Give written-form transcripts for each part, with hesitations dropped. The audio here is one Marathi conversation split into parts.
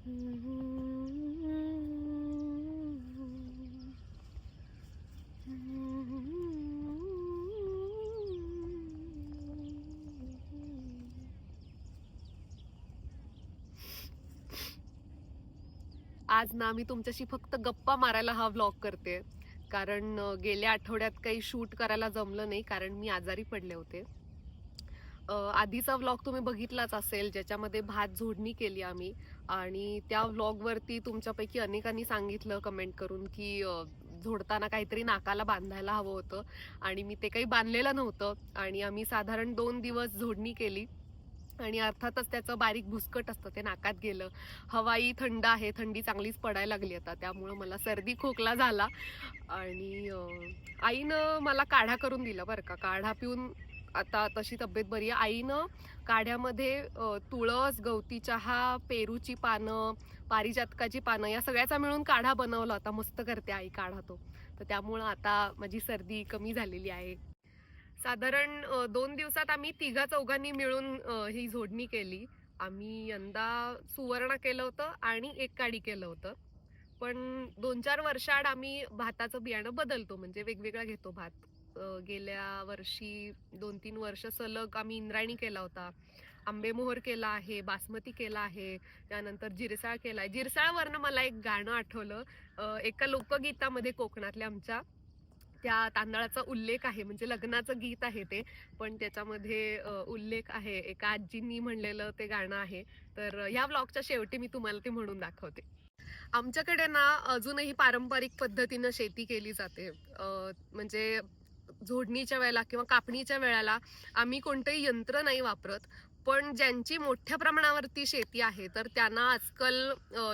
आज ना मी तुमच्याशी फक्त गप्पा मारायला हा व्लॉग करते. कारण गेल्या आठवड्यात काही शूट करायला जमलं नाही, कारण मी आजारी पडले होते. आधीचा व्लॉग तुम्ही बघितलाच असेल, ज्याच्यामध्ये भात झोडणी केली आम्ही. आणि त्या व्लॉगवरती तुमच्यापैकी अनेकांनी सांगितलं कमेंट करून की झोडताना काहीतरी नाकाला बांधायला हवं होतं, आणि मी ते काही बांधलेलं नव्हतं. आणि आम्ही साधारण 2 दिवस झोडणी केली, आणि अर्थातच त्याचं बारीक भुसकट असतं ते नाकात गेलं. हवाई थंड आहे, थंडी चांगलीच पडायला लागली आता, त्यामुळं मला सर्दी खोकला झाला. आणि आईनं मला काढा करून दिला बरं का. काढा पिऊन आता तशी तब्येत बरी आहे. आईनं काढ्यामध्ये तुळस, गवती चहा, पेरूची पानं, पारिजातकाची पानं या सगळ्याचा मिळून काढा बनवला होता. मस्त करते आई काढा तो. तर त्यामुळं आता माझी सर्दी कमी झालेली आहे. साधारण 2 दिवसात आम्ही तिघा-चौघांनी मिळून ही झोडणी केली. आम्ही यंदा सुवर्ण केलं होतं आणि एक काडी केलं होतं. पण 2-4 वर्षाआड आम्ही भाताचं बियाणं बदलतो, म्हणजे वेगवेगळा घेतो भात. गेल्या वर्षी 2-3 वर्ष सलग आम्ही इंद्रायणी केला होता, आंबेमोहर केला आहे, बासमती केला आहे, त्यानंतर जिरसाळ केला आहे. जिरसाळवरनं मला एक गाणं आठवलं. एका लोकगीतामध्ये कोकणातल्या आमच्या त्या तांदळाचा उल्लेख आहे, म्हणजे लग्नाचं गीत आहे ते, पण त्याच्यामध्ये उल्लेख आहे, एका आजींनी म्हणलेलं ते गाणं आहे. तर ह्या व्लॉगच्या शेवटी मी तुम्हाला ते म्हणून दाखवते. आमच्याकडे ना अजूनही पारंपरिक पद्धतीनं शेती केली जाते. म्हणजे झोडणीच्या वेळेला किंवा कापणीच्या वेळेला आम्ही कोणतंही यंत्र नाही वापरत. पण ज्यांची मोठ्या प्रमाणावरती शेती आहे, तर त्यांना आजकाल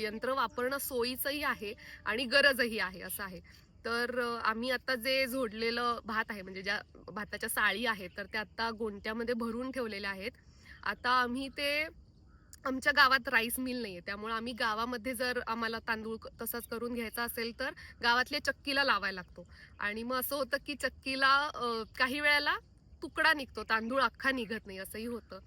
यंत्र वापरणं सोयीचंही आहे आणि गरजही आहे, असं आहे. तर आम्ही आता जे झोडलेलं भात आहे, म्हणजे ज्या भाताच्या साळी आहेत, तर त्या आता गोंट्यामध्ये भरून ठेवलेल्या आहेत. आता आम्ही ते, आमच्या गावात राईस मिल नाहीये, त्यामुळे आम्ही गावामध्ये जर आम्हाला तांदूळ तसाच करून घ्यायचा असेल, तर गावातल्या चक्कीला लावायला लागतो. आणि मग असं होतं की चक्कीला काही वेळेला तुकडा निघतो, तांदूळ अख्खा निघत नाही, असंही होतं.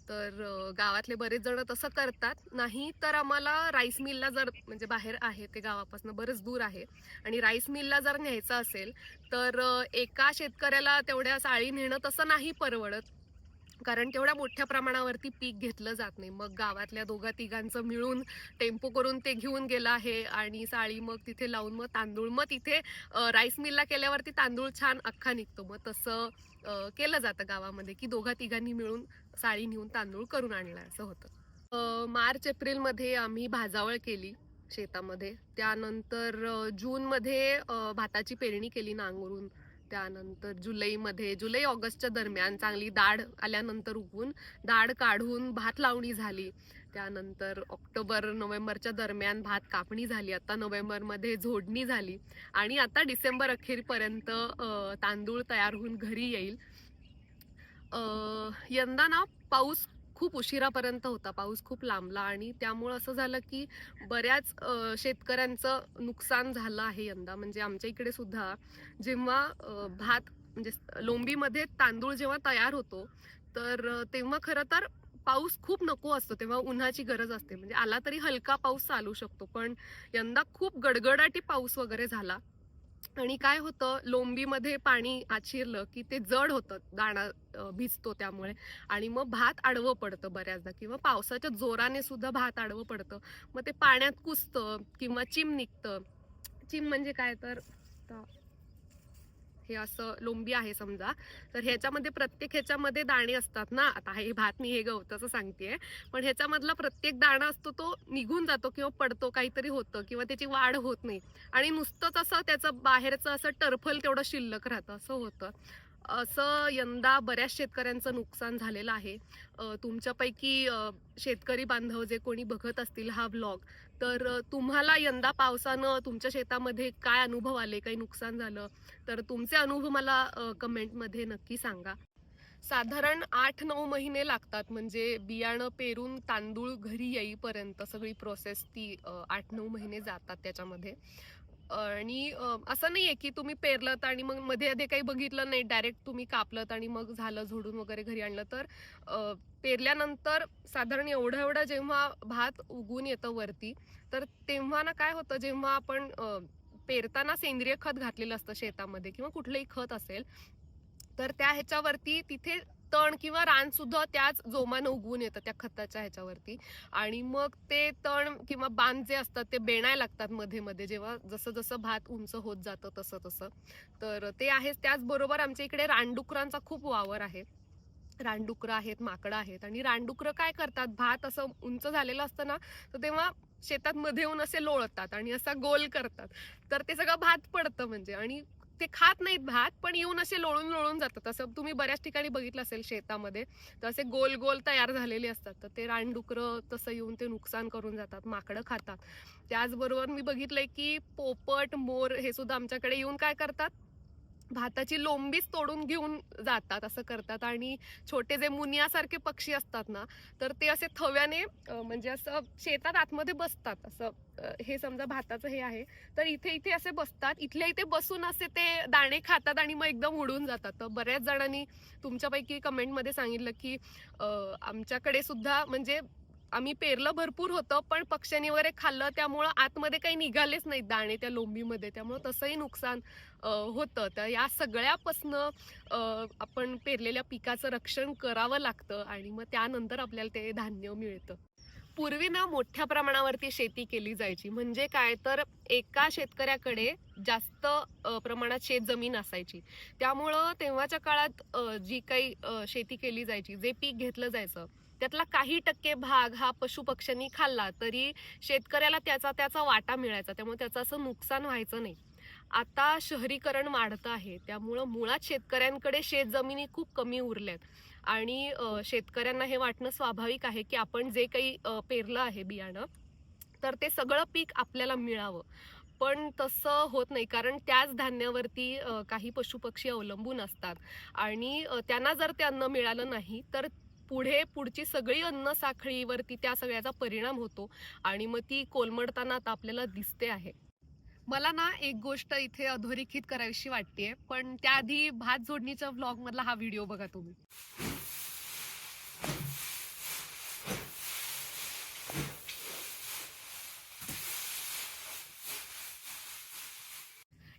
तर गावातले बरेच जण तसं करतात. नाही तर आम्हाला राईस मिलला जर, म्हणजे बाहेर आहे ते, गावापासून बरंच दूर आहे, आणि राईस मिलला जर न्यायचं असेल, तर एका शेतकऱ्याला तेवढ्या साळी नेणं तसं नाही परवडत, कारण तेवढ्या मोठ्या प्रमाणावरती पीक घेतलं जात नाही. मग गावातल्या दोघा-तिघांचं मिळून टेम्पो करून ते घेऊन गेलं आहे, आणि साळी मग तिथे लावून मग तांदूळ, मग तिथे राईस मिलला केल्यावरती तांदूळ छान अख्खा निघतो. मग तसं केलं जातं गावामध्ये, की दोघा-तिघांनी मिळून साळी नेऊन तांदूळ करून आणला, असं होतं. मार्च-एप्रिलमध्ये आम्ही भाजावळ केली शेतामध्ये. त्यानंतर जूनमध्ये भाताची पेरणी केली नांगरून. त्यानंतर जुलै-ऑगस्टच्या दरम्यान चांगली दाढ आल्यानंतर उगवून दाढ काढून भात लावणी झाली. त्यानंतर ऑक्टोबर-नोव्हेंबरच्या दरम्यान भात कापणी झाली. आता नोव्हेंबरमध्ये झोडणी झाली, आणि आता डिसेंबर अखेरपर्यंत तांदूळ तयार होऊन घरी येईल. यंदा ना पाऊस खूप उशिरापर्यंत होता, पाऊस खूप लांबला, आणि त्यामुळं असं झालं की बऱ्याच शेतकऱ्यांचं नुकसान झालं आहे यंदा. म्हणजे आमच्या इकडे सुद्धा जेव्हा भात, म्हणजे लोंबीमध्ये तांदूळ जेव्हा तयार होतो, तर तेव्हा खरं तर पाऊस खूप नको असतो, तेव्हा उन्हाची गरज असते. म्हणजे आला तरी हलका पाऊस चालू शकतो, पण यंदा खूप गडगडाटी पाऊस वगैरे झाला. आणि काय होतं, लोंबीमध्ये पाणी आत शिरलं की ते जड होतं, दाणा भिजतो त्यामुळे, आणि मग भात आडवं पडतं बऱ्याचदा, किंवा पावसाच्या जोराने सुद्धा भात आडवं पडतं. मग ते पाण्यात कुसतं किंवा चिम निघतं. चिम म्हणजे काय तर, हे असं लोंबी आहे समजा, तर ह्याच्यामध्ये प्रत्येक ह्याच्यामध्ये दाणे असतात ना. आता हे भात मी हे गवताचं सांगतेय, पण ह्याच्यामधला प्रत्येक दाणा असतो तो निघून जातो किंवा पडतो, काहीतरी होतं, किंवा त्याची वाढ होत नाही, आणि नुसतंच असं त्याचं बाहेरचं असं टरफल तेवढं शिल्लक राहतं, असं होतं. असं यंदा बऱ्याच शेतकऱ्यांचं नुकसान झालेलं आहे. तुमच्यापैकी शेतकरी बांधव जे कोणी बघत असतील हा व्लॉग, तर तुम्हाला यंदा पावसानं तुमच्या शेतामध्ये काय अनुभव आले, काही नुकसान झालं, तर तुमचे अनुभव मला कमेंटमध्ये नक्की सांगा. साधारण 8-9 महिने लागतात, म्हणजे बियाणं पेरून तांदूळ घरी येईपर्यंत सगळी प्रोसेस ती 8-9 महिने जातात त्याच्यामध्ये. आणि असं नाहीये की तुम्ही पेरलत आणि मग मध्ये आधी काही बघितलं नाही, डायरेक्ट तुम्ही कापलत आणि मग झालं झोडून वगैरे घरी आणलं. तर पेरल्यानंतर साधारण एवढं एवढं जेव्हा भात उगून येतं वरती, तर तेव्हा ना काय होतं, जेव्हा आपण पेरताना सेंद्रिय खत घातलेलं असतं शेतामध्ये किंवा कुठलंही खत असेल, तर त्या ह्याच्यावरती तिथे तण किंवा रान सुद्धा त्याच जोमानं उगवून येतं त्या खताच्या ह्याच्यावरती. आणि मग ते तण किंवा बांध जे असतात ते बेणायला लागतात मध्ये मध्ये, जेव्हा जसं जसं भात उंच होत जातं तसं तसं. तर ते आहेच. त्याचबरोबर आमच्या इकडे रानडुकरांचा खूप वावर आहे. रानडुकरं आहेत, माकडं आहेत. आणि रानडुकरं काय करतात, भात असं उंच झालेलं असतं ना, तर तेव्हा शेतात मध्ये येऊन असे लोळतात आणि असा गोल करतात. तर ते सगळं भात पडतं म्हणजे. आणि ते खात नाहीत भात, पण येऊन असे लोळून लोळून जातात. असं तुम्ही बऱ्याच ठिकाणी बघितलं असेल शेतामध्ये, तर असे गोल गोल तयार झालेले असतात. तर ते रानडुकरं तसं येऊन ते नुकसान करून जातात, माकडं खातात. त्याचबरोबर मी बघितलंय की पोपट, मोर हे सुद्धा आमच्याकडे येऊन काय करतात, भाताची लोंबीच तोडून घेऊन जातात, असं करतात. आणि छोटे जे मुनियासारखे पक्षी असतात ना, तर ते असे थव्याने म्हणजे असं शेतात आतमध्ये बसतात. असं हे समजा भाताचं हे आहे, तर इथे इथे असे बसतात. इथल्या इथे बसून असे ते दाणे खातात आणि मग एकदम उडून जातात. तर बऱ्याच जणांनी तुमच्यापैकी कमेंटमध्ये सांगितलं की अ, आमच्याकडे सुद्धा म्हणजे आम्ही पेरलं भरपूर होतं, पण पक्ष्यांनी वगैरे खाल्लं, त्यामुळं आतमध्ये काही निघालेच नाहीत दाणे त्या लोंबीमध्ये. त्यामुळं तसंही नुकसान होतं. तर या सगळ्यापासनं आपण पेरलेल्या पिकाचं रक्षण करावं लागतं आणि मग त्यानंतर आपल्याला ते धान्य मिळतं. पूर्वी ना मोठ्या प्रमाणावरती शेती केली जायची. म्हणजे काय, तर एका शेतकऱ्याकडे जास्त प्रमाणात शेतजमीन असायची. त्यामुळं तेव्हाच्या काळात जी काही शेती केली जायची, जे पीक घेतलं जायचं, त्यातला काही टक्के भाग हा पशुपक्ष्यांनी खाल्ला तरी शेतकऱ्याला त्याचा त्याचा वाटा मिळायचा. त्यामुळे त्याचं असं नुकसान व्हायचं नाही. आता शहरीकरण वाढतं आहे, त्यामुळं मुळात शेतकऱ्यांकडे शेतजमिनी खूप कमी उरल्यात. आणि शेतकऱ्यांना हे वाटणं स्वाभाविक आहे की आपण जे काही पेरलं आहे बियाणं, तर ते सगळं पीक आपल्याला मिळावं. पण तसं होत नाही, कारण त्याच धान्यावरती काही पशुपक्षी अवलंबून असतात. आणि त्यांना जर ते अन्न मिळालं नाही, तर पुढची सगळी अन्न साखळीवरती त्या सगळ्याचा परिणाम होतो आणि मग ती कोलमडताना आता आपल्याला दिसते आहे. मला ना एक गोष्ट इथे अधोरेखित करावीशी वाटतेय, पण त्याआधी भात जोडणीच्या व्लॉग मधला हा व्हिडिओ बघा तुम्ही.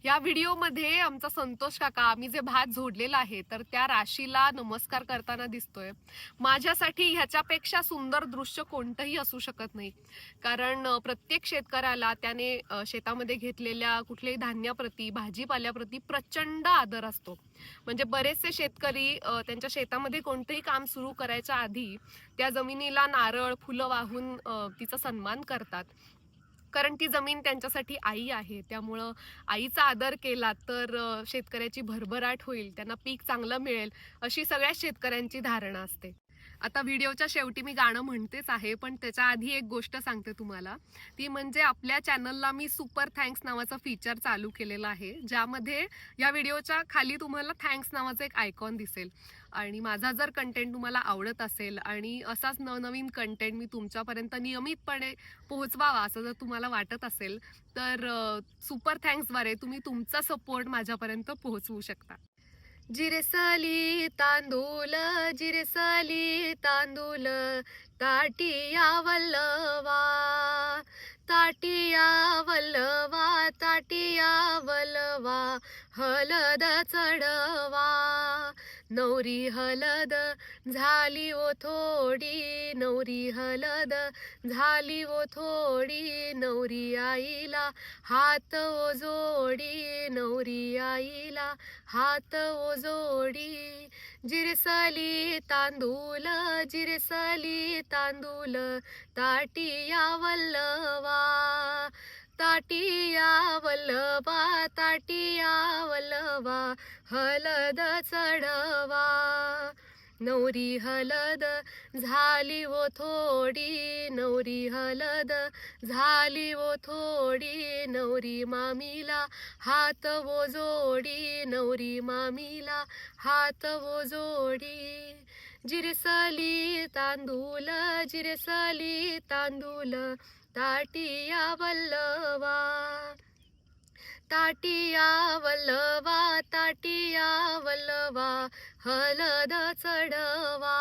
या व्हिडिओमध्ये आमचा संतोष काका, आम्ही जे भात झोडलेला आहे, तर त्या राशीला नमस्कार करताना दिसतोय. माझ्यासाठी ह्याच्यापेक्षा सुंदर दृश्य कोणतंही असू शकत नाही. कारण प्रत्येक शेतकऱ्याला त्याने शेतामध्ये घेतलेल्या कुठल्याही धान्याप्रती, भाजीपाल्याप्रती प्रचंड आदर असतो. म्हणजे बरेचसे शेतकरी त्यांच्या शेतामध्ये कोणतंही काम सुरू करायच्या आधी त्या जमिनीला नारळ, फुलं वाहून तिचा सन्मान करतात. कारण ती जमीन त्यांच्यासाठी आई आहे. त्यामुळं आईचा आदर केला तर शेतकऱ्याची भरभराट होईल, त्यांना पीक चांगलं मिळेल, अशी सगळ्या शेतकऱ्यांची धारणा असते. आता व्हिडिओच्या शेवटी मी गाणं म्हणतेच आहे, पण त्याच्या आधी एक गोष्ट सांगते तुम्हाला. ती म्हणजे आपल्या चॅनलला मी सुपर थँक्स नावाचा फीचर चालू केलेला आहे, ज्यामध्ये या व्हिडिओच्या खाली तुम्हाला थँक्स नावाचा एक आयकॉन दिसेल. आणि माझा जर कंटेंट तुम्हाला आवडत असेल आणि असाच नवनवीन कंटेंट मी तुमच्यापर्यंत नियमितपणे पोहोचवावा असं जर तुम्हाला वाटत असेल, तर सुपर थँक्सद्वारे तुम्ही तुमचा सपोर्ट माझ्यापर्यंत पोहोचवू शकता. जिरसली तांदूळ, जिरसली तांदूळ, ताटिया वल्लवा, ताटिया वल्लवा, ताटिया वल्लवा, हलद चढवा. नवरी हलद झाली ओ थोडी, नवरी हलद झाली ओ थोडी, नवरी आईला हात ओ जोडी, नवरी आईला हात ओ जोडी. जिरसली तांदूळ, जिरसली तांदूळ, ताटिया वल्लवा, ताटिया वल्लवा, ताटिया वल्लवा, हलद चढवा. नवरी हलद झाली ओ थोडी, नवरी हलद झाली ओ थोडी, नवरी मामीला हात ओ जोडी, नवरी मामीला हात ओ जोडी. जिरसली तांदूळ, जिरसली तांदूळ, ताटिया वल्लवा. ताटिया वल्लवा ताटिया वल्लवा हलद चढवा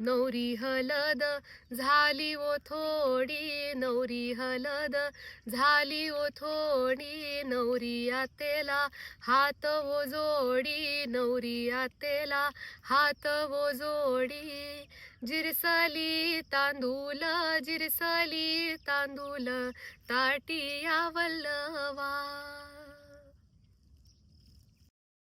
नवरी हलद झाली ओ थोडी नवरी हलद झाली ओ थोडी नवरी आतेला हात वो जोडी नवरी आतेला हात वो जोडी जिरसली तांदूल ताटिया वल्लवा